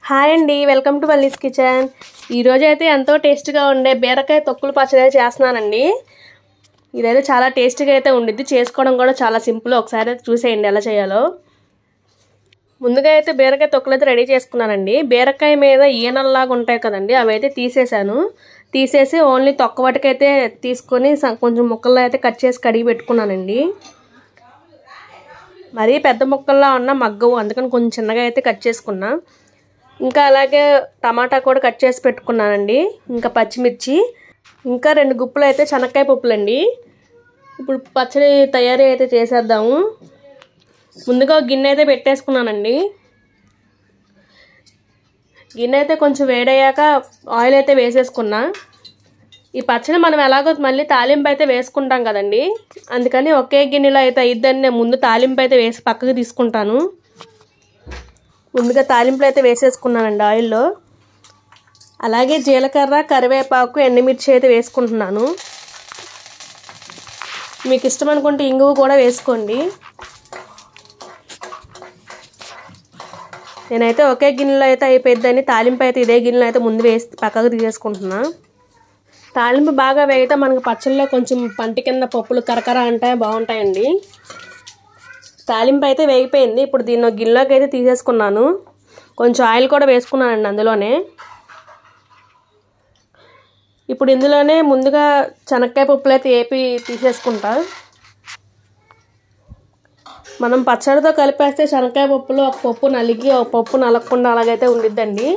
Hi అండి, welcome to Valli's kitchen. ఈరోజు అయితే ఎంతో టేస్ట్గా ఉండే బీరకాయ తొక్కులు పచ్చడి చేస్తున్నానండి. ఇదైతే చాలా టేస్ట్గా అయితే ఉండిద్ది. చేసుకోవడం కూడా చాలా సింపుల్. ఒకసారి చూసేయండి ఎలా చేయాలో. ముందుగా అయితే బీరకాయ తొక్కులు అయితే రెడీ చేసుకున్నానండి. బీరకాయ మీద ఈనల్లాగా ఉంటాయి కదండి, అవి అయితే తీసేసి ఓన్లీ తొక్క వాటికైతే తీసుకొని కొంచెం ముక్కల్లో అయితే కట్ చేసి కడిగి పెట్టుకున్నానండి. మరీ పెద్ద ముక్కల్లా ఉన్న మగ్గవు, అందుకని కొంచెం చిన్నగా అయితే కట్ చేసుకున్నా. ఇంకా అలాగే టమాటా కూడా కట్ చేసి పెట్టుకున్నానండి. ఇంకా పచ్చిమిర్చి, ఇంకా 2 గుప్పులు అయితే శనక్కాయ పప్పులండి. ఇప్పుడు పచ్చడి తయారీ అయితే చేసేద్దాము. ముందుగా గిన్నె అయితే పెట్టేసుకున్నానండి. గిన్నె అయితే కొంచెం వేడయ్యాక ఆయిల్ అయితే వేసేసుకున్నా. ఈ పచ్చడి మనం ఎలాగో మళ్ళీ తాలింపు అయితే వేసుకుంటాం కదండి, అందుకని ఒకే గిన్నెలో అయితే ఇద్దరిని ముందు తాలింపు అయితే వేసి పక్కకు తీసుకుంటాను. ముందుగా తాలింపులు అయితే వేసేసుకున్నానండి ఆయిల్లో. అలాగే జీలకర్ర, కరివేపాకు, ఎండుమిర్చి అయితే వేసుకుంటున్నాను. మీకు ఇష్టం అనుకుంటే ఇంగువ కూడా వేసుకోండి. నేనైతే ఒకే గిన్నెలో అయితే అయిపోయిద్దని తాలింపు అయితే ఇదే గిన్నెలో అయితే ముందు వేసి పక్కకు తీసేసుకుంటున్నా. తాలింపు బాగా వేగితే మనకు పచ్చళ్ళలో కొంచెం పంటి కింద పప్పులు కరకర అంటే బాగుంటాయండి. తాలింపు అయితే వేగిపోయింది. ఇప్పుడు దీన్ని గిన్నెలోకి అయితే తీసేసుకున్నాను. కొంచెం ఆయిల్ కూడా వేసుకున్నానండి అందులోనే. ఇప్పుడు ఇందులోనే ముందుగా శనక్కాయ పప్పులు అయితే వేపి తీసేసుకుంటా. మనం పచ్చడితో కలిపేస్తే శనక్కాయ పప్పులో ఒక పప్పు నలిగి ఒక పప్పు నలగకుండా అలాగైతే ఉండిద్దండి.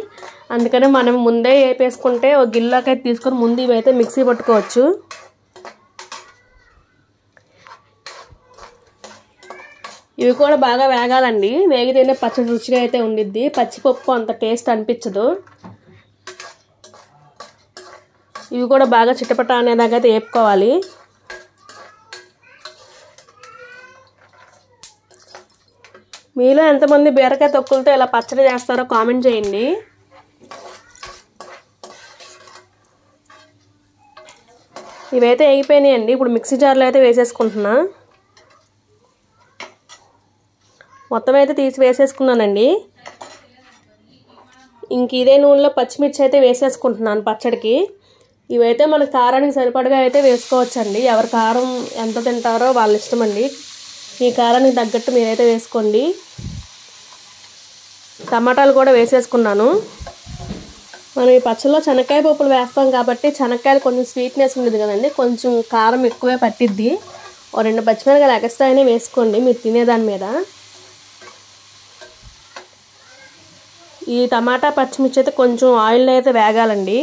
అందుకని మనం ముందే వేపేసుకుంటే ఒక గిన్నెలోకి అయితే తీసుకొని ముందు ఇవైతే మిక్సీ పట్టుకోవచ్చు. ఇవి కూడా బాగా వేగాలండి. వేగితేనే పచ్చడి రుచిగా అయితే ఉండిద్ది. పచ్చిపప్పు అంత టేస్ట్ అనిపించదు. ఇవి కూడా బాగా చిటపట అనేదాకా అయితే వేపుకోవాలి. మీలో ఎంతమంది బీరకాయ తొక్కులతో ఇలా పచ్చడి చేస్తారో కామెంట్ చేయండి. ఇవైతే వేగిపోయినాయండి. ఇప్పుడు మిక్సీ జార్లో అయితే వేసేసుకుంటున్నా. మొత్తం అయితే తీసి వేసేసుకున్నానండి. ఇంక ఇదే నూనెలో పచ్చిమిర్చి అయితే వేసేసుకుంటున్నాను పచ్చడికి. ఇవైతే మన కారానికి సరిపడగా అయితే వేసుకోవచ్చండి. ఎవరి కారం ఎంత తింటారో వాళ్ళ ఇష్టం అండి. మీ కారానికి తగ్గట్టు మీరైతే వేసుకోండి. టమాటాలు కూడా వేసేసుకున్నాను. మనం ఈ పచ్చడిలో శనక్కాయ పప్పులు వేస్తాం కాబట్టి శనక్కాయలు కొంచెం స్వీట్నెస్ ఉండదు కదండి, కొంచెం కారం ఎక్కువే పట్టిద్ది. ఓ 2 పచ్చిమిరపకాయలు ఎక్స్ట్రా అయినా వేసుకోండి మీరు తినేదాని మీద. ఈ టమాటా పచ్చిమిర్చి అయితే కొంచెం ఆయిల్లో అయితే వేగాలండి.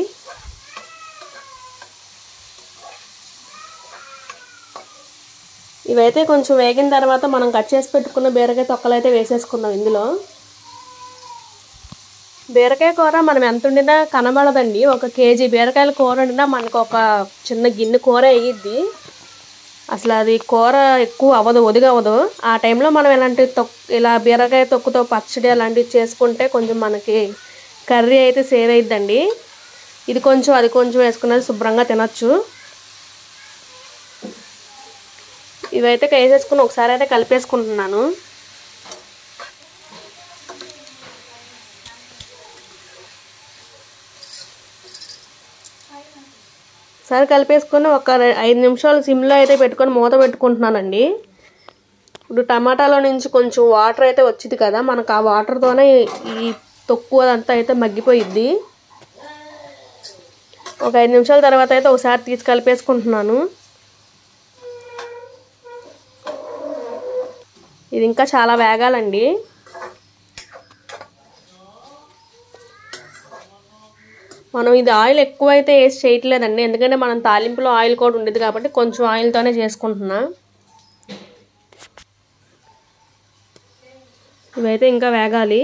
ఇవైతే కొంచెం వేగిన తర్వాత మనం కట్ చేసి పెట్టుకున్న బీరకాయ తొక్కలు అయితే వేసేసుకుందాం ఇందులో. బీరకాయ కూర మనం ఎంత వండినా కనబడదండి. 1 కేజీ బీరకాయల కూర వండినా మనకు ఒక చిన్న గిన్నె కూర వేయిద్ది. అసలు అది కూర ఎక్కువ అవ్వదు, ఒదిగా అవ్వదు. ఆ టైంలో మనం ఇలా బీరకాయ తొక్కుతో పచ్చడి అలాంటివి చేసుకుంటే కొంచెం మనకి కర్రీ అయితే సేవ్ అయిద్దండి. ఇది కొంచెం అది కొంచెం వేసుకున్నది శుభ్రంగా తినచ్చు. ఇవైతే వేసేసుకుని ఒకసారి అయితే కలిపేసుకుంటున్నాను. సరే కలిపేసుకొని ఒక 5 నిమిషాలు సిమ్లో అయితే పెట్టుకొని మూత పెట్టుకుంటున్నానండి. ఇప్పుడు టమాటాలో నుంచి కొంచెం వాటర్ అయితే వచ్చింది కదా, మనకు ఆ వాటర్తోనే ఈ తొక్కు అదంతా అయితే మగ్గిపోయిద్ది. ఒక 5 నిమిషాల తర్వాత అయితే ఒకసారి తీసి కలిపేసుకుంటున్నాను. ఇది ఇంకా చాలా వేగాలండి. మనం ఇది ఆయిల్ ఎక్కువ అయితే వేసి చేయట్లేదండి, ఎందుకంటే మనం తాలింపులో ఆయిల్ కూడా ఉండేది కాబట్టి కొంచెం ఆయిల్తోనే చేసుకుంటున్నా. ఇవైతే ఇంకా వేగాలి.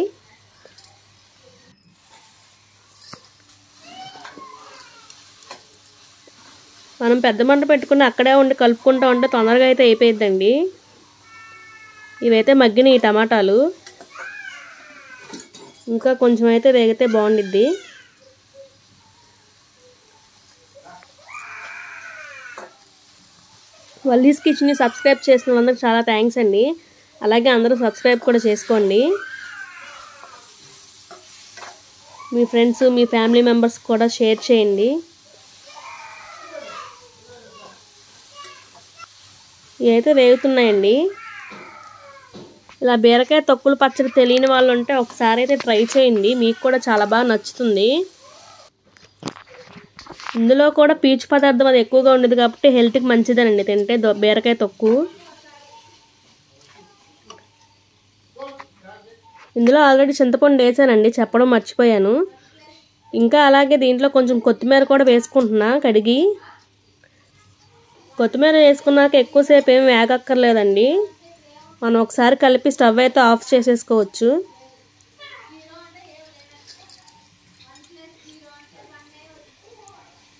మనం పెద్ద మంట పెట్టుకుని అక్కడే ఉండి కలుపుకుంటూ ఉంటే తొందరగా అయితే అయిపోయిద్దండి. ఇవైతే మగ్గిన ఈ టమాటాలు ఇంకా కొంచెం అయితే వేగితే బాగుండిద్ది. వల్లీస్ కిచెన్ని సబ్స్క్రైబ్ చేసిన వాళ్ళందరికీ చాలా థ్యాంక్స్ అండి. అలాగే అందరూ సబ్స్క్రైబ్ కూడా చేసుకోండి. మీ ఫ్రెండ్స్ మీ ఫ్యామిలీ మెంబర్స్ కూడా షేర్ చేయండి. ఇవైతే వేగుతున్నాయండి. ఇలా బీరకాయ తొక్కులు పచ్చడి తెలియని వాళ్ళు ఉంటే ఒకసారి అయితే ట్రై చేయండి, మీకు కూడా చాలా బాగా నచ్చుతుంది. ఇందులో కూడా పీచు పదార్థం అది ఎక్కువగా ఉండేది కాబట్టి హెల్త్కి మంచిదేనండి తింటే బీరకాయ తొక్కు. ఇందులో ఆల్రెడీ చింతపండు వేసానండి, చెప్పడం మర్చిపోయాను. ఇంకా అలాగే దీంట్లో కొంచెం కొత్తిమీర కూడా వేసుకుంటున్నా కడిగి. కొత్తిమీర వేసుకున్నాక ఎక్కువసేపు ఏమి వేగక్కర్లేదండి, మనం ఒకసారి కలిపి స్టవ్ అయితే ఆఫ్ చేసేసుకోవచ్చు.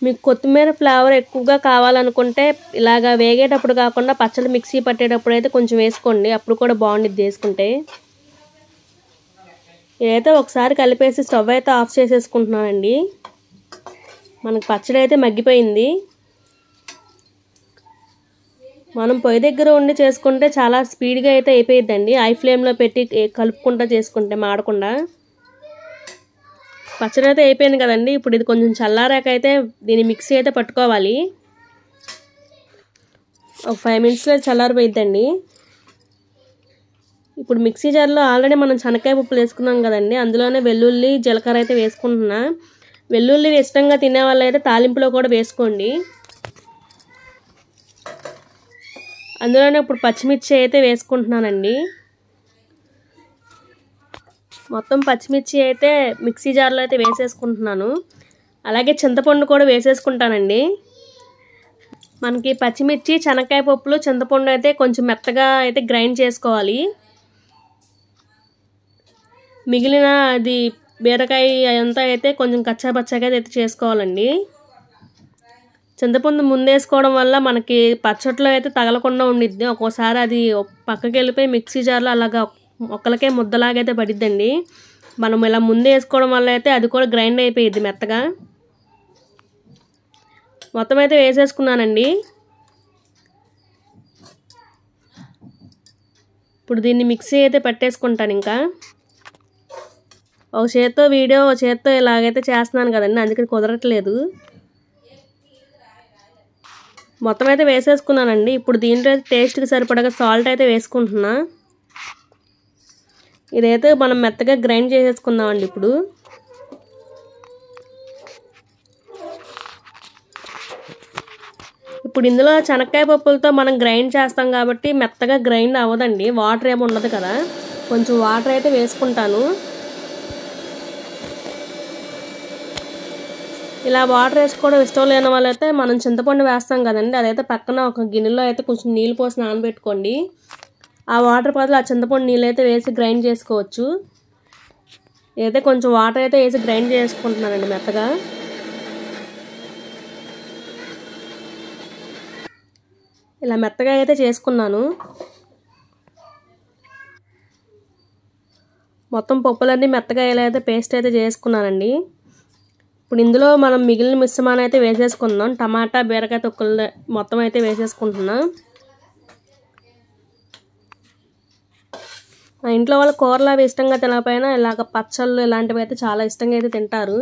మీకు కొత్తిమీర ఫ్లేవర్ ఎక్కువగా కావాలనుకుంటే ఇలాగా వేగేటప్పుడు కాకుండా పచ్చడి మిక్సీ పట్టేటప్పుడు అయితే కొంచెం వేసుకోండి, అప్పుడు కూడా బాగుండిద్ది వేసుకుంటే. ఇదైతే ఒకసారి కలిపేసి స్టవ్ అయితే ఆఫ్ చేసేసుకుంటున్నానండి. మనకు పచ్చడి అయితే మగ్గిపోయింది. మనం పొయ్యి దగ్గర ఉండి చేసుకుంటే చాలా స్పీడ్గా అయితే అయిపోయిద్దండి, హై ఫ్లేమ్లో పెట్టి కలుపుకుంటూ చేసుకుంటే మాడకుండా. పచ్చడి అయితే అయిపోయింది కదండి. ఇప్పుడు ఇది కొంచెం చల్లారాక అయితే దీన్ని మిక్సీ అయితే పట్టుకోవాలి. ఒక 5 minutesలో చల్లారిపోయిద్దండి. ఇప్పుడు మిక్సీ జార్లో ఆల్రెడీ మనం శనక్కాయ పప్పులు వేసుకున్నాం కదండి, అందులోనే వెల్లుల్లి జీలకర్ర అయితే వేసుకుంటున్నా. వెల్లుల్లి ఇష్టంగా తినే వాళ్ళు అయితే తాలింపులో కూడా వేసుకోండి. అందులోనే ఇప్పుడు పచ్చిమిర్చి అయితే వేసుకుంటున్నానండి. మొత్తం పచ్చిమిర్చి అయితే మిక్సీ జార్లో అయితే వేసేసుకుంటున్నాను. అలాగే చింతపండు కూడా వేసేసుకుంటానండి. మనకి పచ్చిమిర్చి శనక్కాయ పప్పులు చింతపండు అయితే కొంచెం మెత్తగా అయితే గ్రైండ్ చేసుకోవాలి. మిగిలిన అది బీరకాయ అదంతా అయితే కొంచెం కచ్చాపచ్చాగా అయితే చేసుకోవాలండి. చింతపండు ముందేసుకోవడం వల్ల మనకి పచ్చట్లో అయితే తగలకుండా ఉండిద్ది. ఒక్కోసారి అది పక్కకి వెళ్ళిపోయి మిక్సీ జార్లో అలాగా ఒక్కలకే ముద్దలాగైతే పడిద్దండి. మనం ఇలా ముందే వేసుకోవడం వల్ల అయితే అది కూడా గ్రైండ్ అయిపోయిద్ది మెత్తగా. మొత్తం అయితే వేసేసుకున్నానండి. ఇప్పుడు దీన్ని మిక్సీ అయితే పట్టేసుకుంటాను. ఇంకా ఒక చేత్తో వీడియో ఒక చేత్తో ఇలాగైతే చేస్తున్నాను కదండి, అందుకని కుదరట్లేదు. మొత్తం అయితే వేసేసుకున్నానండి. ఇప్పుడు దీంట్లో టేస్ట్కి సరిపడగా సాల్ట్ అయితే వేసుకుంటున్నా. ఇదైతే మనం మెత్తగా గ్రైండ్ చేసేసుకుందామండి. ఇప్పుడు ఇందులో శనక్కాయ పప్పులతో మనం గ్రైండ్ చేస్తాం కాబట్టి మెత్తగా గ్రైండ్ అవ్వదండి, వాటర్ ఏమి ఉండదు కదా. కొంచెం వాటర్ అయితే వేసుకుంటాను. ఇలా వాటర్ వేసుకోవడం ఇష్టం లేని వాళ్ళైతే మనం చింతపండు వేస్తాం కదండి, అదైతే పక్కన ఒక గిన్నెలో అయితే కొంచెం నీళ్ళు పోసి నానబెట్టుకోండి. ఆ వాటర్ బదులు ఆ చింతపండు నీళ్ళు అయితే వేసి గ్రైండ్ చేసుకోవచ్చు. ఇదైతే కొంచెం వాటర్ అయితే వేసి గ్రైండ్ చేసుకుంటున్నానండి మెత్తగా. ఇలా మెత్తగా అయితే చేసుకున్నాను. మొత్తం పప్పులన్నీ మెత్తగా ఇలా అయితే పేస్ట్ అయితే చేసుకున్నానండి. ఇప్పుడు ఇందులో మనం మిగిలిన మిశ్రమాన్ని అయితే వేసేసుకుందాం. టమాటా బీరకాయ తొక్కులు మొత్తం అయితే వేసేసుకుంటున్నా. మా ఇంట్లో వాళ్ళ కూరలు అవి ఇష్టంగా తినకపోయినా ఇలాగ పచ్చళ్ళు ఇలాంటివి అయితే చాలా ఇష్టంగా అయితే తింటారు.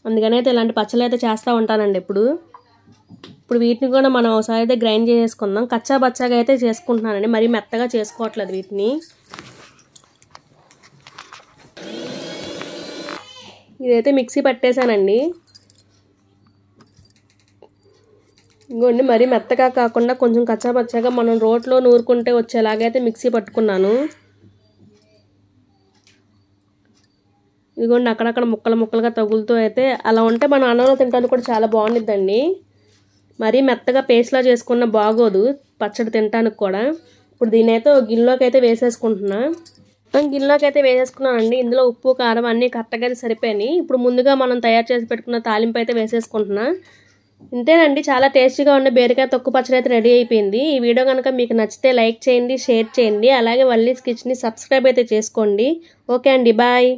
అందుకని అయితే ఇలాంటి పచ్చళ్ళు అయితే చేస్తూ ఉంటానండి ఇప్పుడు వీటిని కూడా మనం ఒకసారి అయితే గ్రైండ్ చేసుకుందాం. కచ్చా బచ్చాగా అయితే చేసుకుంటున్నానండి, మరీ మెత్తగా చేసుకోవట్లేదు వీటిని. ఇదైతే మిక్సీ పట్టేశానండి. ఇంకోండి మరీ మెత్తగా కాకుండా కొంచెం కచ్చాపచ్చాగా మనం రోట్లో నూరుకుంటే వచ్చేలాగైతే మిక్సీ పట్టుకున్నాను. ఇదిగోండి అక్కడక్కడ ముక్కలుగా తగులుతూ అయితే అలా ఉంటే మనం అన్నంలో తింటానికి కూడా చాలా బాగుండిద్దండి. మరీ మెత్తగా పేస్ట్లా చేసుకున్న బాగోదు పచ్చడి తినడానికి కూడా. ఇప్పుడు దీని అయితే గిన్నెలోకి అయితే వేసేసుకుంటున్నా. గిన్నెలోకి అయితే వేసేసుకున్నానండి. ఇందులో ఉప్పు కారం అన్నీ కరెక్ట్గా సరిపోయినాయి. ఇప్పుడు ముందుగా మనం తయారు చేసి పెట్టుకున్న తాలింపు అయితే వేసేసుకుంటున్నా. ఇంతేనండి, చాలా టేస్టీగా ఉండే బీరకాయ తొక్కు పచ్చడి అయితే రెడీ అయిపోయింది. ఈ వీడియో కనుక మీకు నచ్చితే లైక్ చేయండి, షేర్ చేయండి. అలాగే వల్లీస్ కిచెన్ని సబ్స్క్రైబ్ అయితే చేసుకోండి. ఓకే అండి, బాయ్.